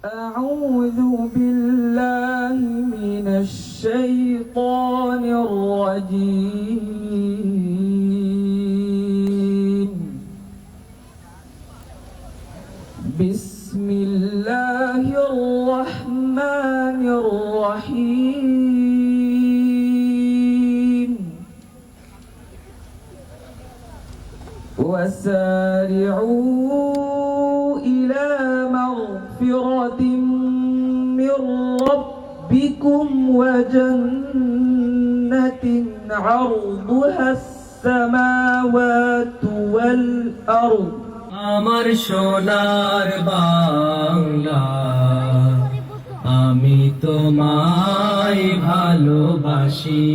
أعوذ بالله من الشيطان الرجيم بسم الله الرحمن الرحيم وسارعوا إلى مغفرة من ربكم وجنة عرضها السماوات والأرض আমার সোনার বাংলা আমি তোমায় ভালোবাসি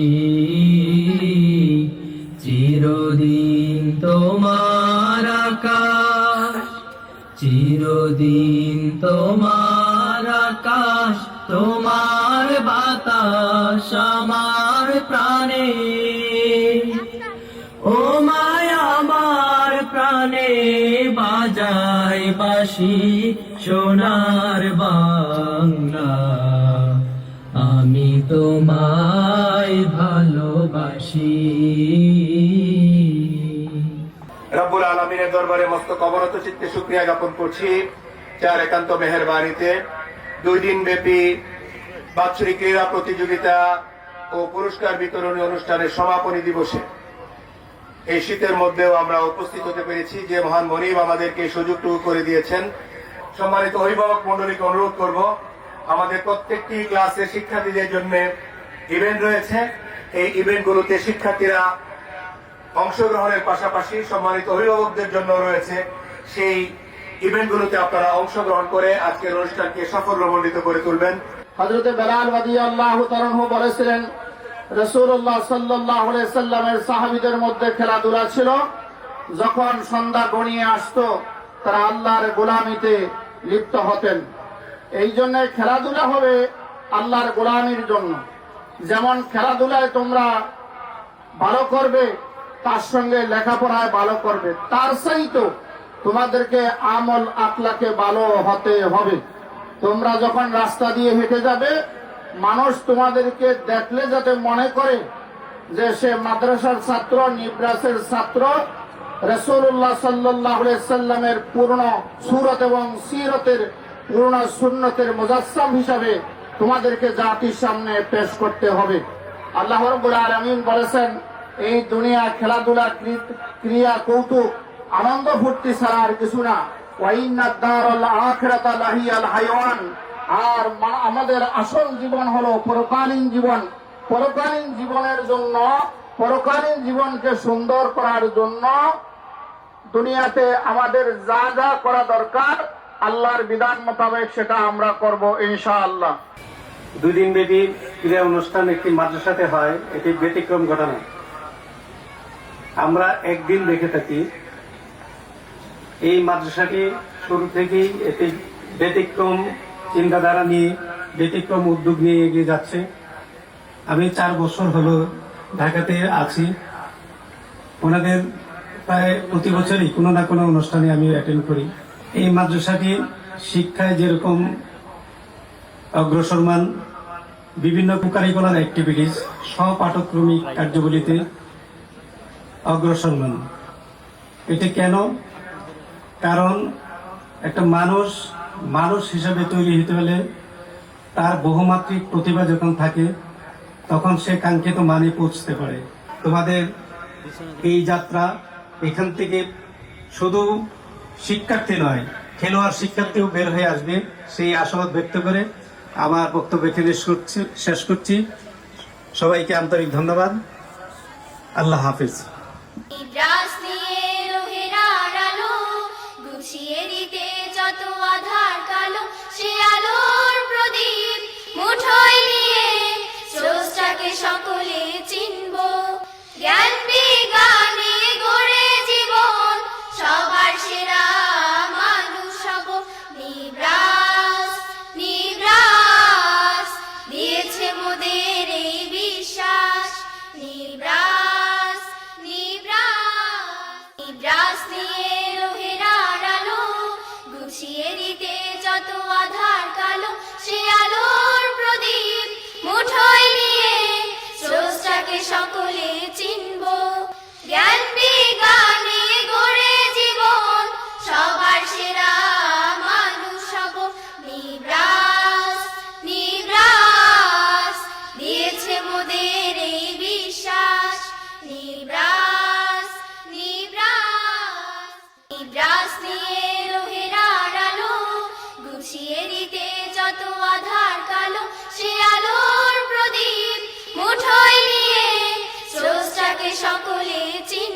চিরদিন তোমার আকাশ চিরদিন তোমার আকাশ তোমার বাতাস আমার প্রাণে ও মায়া আমার প্রাণে বাজায় বাঁশি সোনার বাংলা আমি তোমায় ভালোবাসি। রব্বুল আলামিনের দরবারে মস্তক অবনত চিত্তে শুকরিয়া জ্ঞাপন করছি যার একান্ত মেহেরবানিতে 2 দিন ব্যাপী বাৎসরিক ক্রীড়া প্রতিযোগিতা ও পুরস্কার বিতরণী অনুষ্ঠানের সমাপনী দিবসে এই শীতের মধ্যেও আমরা উপস্থিত হতে পেরেছি। যে মহান মনিব আমাদেরকে এই সুযোগটুকু করে দিয়েছেন। সম্মানিত অভিভাবক মণ্ডলীকে অনুরোধ করব, আমাদের প্রত্যেকটি ক্লাসের শিক্ষার্থীদের জন্য ইভেন্ট রয়েছে। এই ইভেন্টগুলোতে শিক্ষার্থীরা অংশগ্রহণের পাশাপাশি সম্মানিত অভিভাবকদের জন্য রয়েছে। সেই ইভেন্টগুলোতে আপনারা অংশগ্রহণ করে আজকের অনুষ্ঠানকে সাফল্যমণ্ডিত করে তুলবেন। হযরত বেলাল রাদিয়াল্লাহু তাআলা আনহু বলেছিলেন, রাসূলুল্লাহ সাল্লাল্লাহু আলাইহি সাল্লামের সাহাবীদের মধ্যে খেলাধুলা ছিল। যখন সন্ধ্যা গড়িয়ে আসতো তারা আল্লাহর গোলামিতে লিপ্ত হতেন। এই জন্য খেলাধুলা হবে আল্লাহর গোলামির জন্য। যেমন খেলাধুলায় তোমরা ভালো করবে, তার সঙ্গে লেখাপড়ায় ভালো করবে, তার চাইতো তোমাদেরকে আমল আখলাকে ভালো হতে হবে। তোমরা যখন রাস্তা দিয়ে হেঁটে যাবে, মানুষ তোমাদেরকে দেখলে যাতে মনে করে যে সে মাদ্রাসার ছাত্র, নিব্রাসের ছাত্র, রাসূলুল্লাহ সাল্লাল্লাহু আলাইহি সাল্লামের পূর্ণ সূরত এবং সিরতের পূর্ণ সুন্নতের মুজাসসাম হিসাবে তোমাদেরকে জাতির সামনে পেশ করতে হবে। আল্লাহ রাব্বুল আলামিন বলেছেন, এই দুনিয়া খেলাধুলা, ক্রিয়া, কৌতুক, আনন্দ ফুর্তি ছাড়া আর কিছু না। ওয়াইন্নাদ দারাল আখিরাতা লাহিয়াল হায়াওয়ান, আর আমাদের আসল জীবন হলো পরকালীন জীবন। পরকালীন জীবনের জন্য, পরকালীন জীবনকে সুন্দর করার জন্য দুনিয়াতে আমাদের যা যা করা দরকার আল্লাহর বিধান মোতাবেক সেটা আমরা করব ইনশাআল্লাহ। 2 দিন ব্যাপী ক্রীড়া অনুষ্ঠান একটি মাদ্রাসাতে হয়, এটি ব্যতিক্রম ঘটনা। আমরা একদিন দেখে থাকি। এই মাদ্রাসাটি শুরু থেকেই এটি ব্যতিক্রম চিন্তাধারা নিয়ে, ব্যতিক্রম উদ্যোগ নিয়ে এগিয়ে যাচ্ছে। আমি 4 বছর হলো ঢাকাতে আছি। ওনাদের প্রায় প্রতি বছরই কোনো না কোনো অনুষ্ঠানে আমি অ্যাটেন্ড করি। এই মাদ্রাসাটি শিক্ষায় যেরকম অগ্রসরমান, বিভিন্ন কারিকুলার অ্যাক্টিভিটিস, সপাঠক্রমিক কার্যবলীতে অগ্রসরমান। এটি কেন? কারণ একটা মানুষ হিসাবে তৈরি হতে হলে তার বহুমাত্রিক প্রতিভা যখন থাকে তখন সে কাঙ্ক্ষিত মানে পৌঁছতে পারে। তোমাদের এই যাত্রা এখান থেকে শুধু শিক্ষার্থী নয়, খেলোয়াড় শিক্ষার্থীও বের হয়ে আসবে, সেই আশাবাদ ব্যক্ত করে আমার বক্তব্য এখানে শেষ করছি। সবাইকে আন্তরিক ধন্যবাদ। আল্লাহ হাফিজ। সকলে চিনব জ্ঞান বিজ্ঞানে গড়ে জীবন, সবার সেরা মানুষ হব। নিব্রাস নিব্রাস দিয়েছে মোদের এই বিশ্বাস। নিব্রাস নিব্রাস নিব্রাস নিয়ে লোহের আলো গুছিয়ে দিতে যত আধার জ্ঞান বিজ্ঞানে গড়ে জীবন সবার সেরা মানুষ হব নিব্রাস নিব্রাস দিয়েছে মোদের এই বিশ্বাস নিব্রাস নিব্রাস নিব্রাস নিয়ে লোহের আলো গুছিয়ে দিতে যত আধার কালো সে আলোর প্রদীপ মুঠোয় নিয়ে স্রষ্টাকে সকলে চিনি